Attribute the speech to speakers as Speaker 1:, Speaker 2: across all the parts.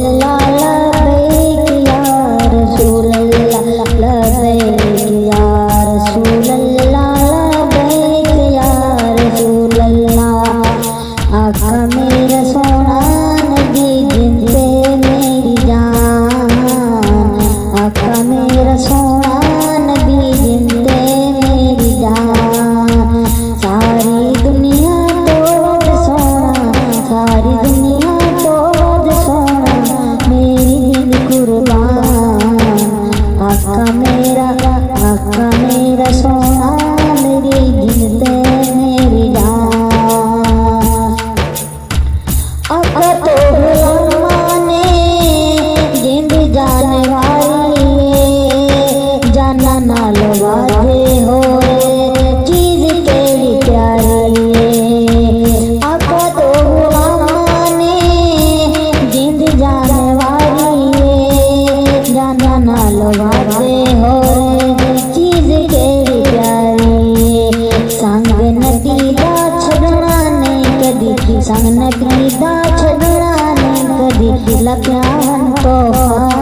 Speaker 1: रसूलल्लाह लब्बैक या रसूलल्लाह लब्बैक या रसूलल्लाह लब्बैक या रसूलल्लाह। आका मेरा सोना नबी जिंदे मेरी जान, आका मेरा सोना नबी जिंदे मेरी जान। सारी दुनिया तो वध सोना, सारी दुनिया तो वध सोना मेरी जिंद कुर्बान। आका मेरा सोना मेरी जिंदे मेरी जान। आका तो गुलामाने जिंद जान वाली जाना नाल वादे हो चीज केड़ी प्यारी। आका तो गुलामाने जिंद जान वाली जाना नाल वादे हो चीज केड़ी प्यारी। संग नबी दा छड़ना नहीं कदी, संग नबी दा छड़ना नहीं कदी लख्यान तोफान।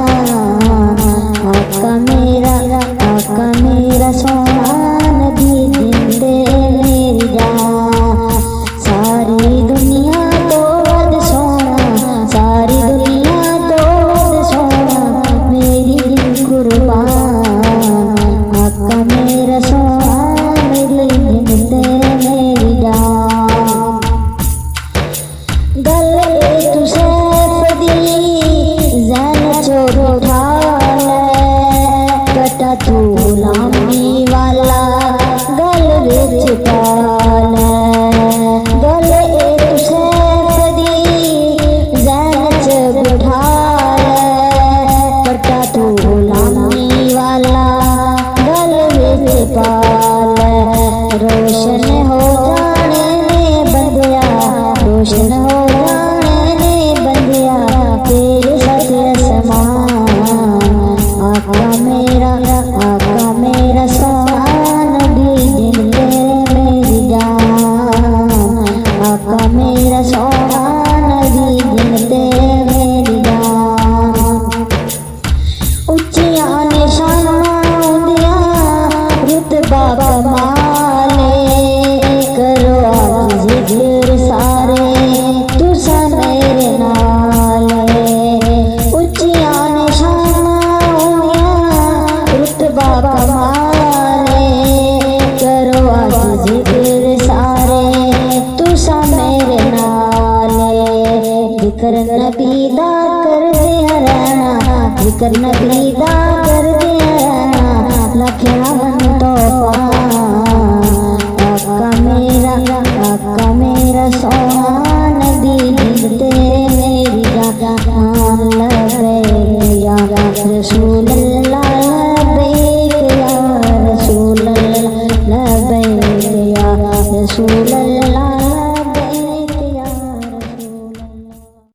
Speaker 1: आका मेरा सोना नबी जिंदे मेरी जान। सारी दुनिया तो वध सोना, सारी दुनिया तो वध सोना मेरी जिंद कुर्बान। आका मेरा सोना मेरी जिंदे मेरी जान। गल तू सैफ दी जैन चोर उठा ले, कटा तू गुलामी वाला गल विच पा ले। गल तू सैफ दी जैन चोर उठा ले, कटा तू गुलामी वाला गल विच पा ले। रोशन हो जाने ने बंदिया, रोशन हो जाने ने बंदिया तेरे साथ आसमान। आका मेरा सोना नबी जिंदे मेरी जान। आका मेरा सोना नबी जिंदे मेरी जान। उच्चियां निशानां होंदियां रुतबा कमाले, करो आज जिक्र सारे तुसा मेरे नाले। उच्चियां निशानां होंदियां रुतबा कमाले, करो आज जिक्र सारे तुसा मेरे नाले। जिक्र नबी दा करदे रहना, जिक्र नबी दा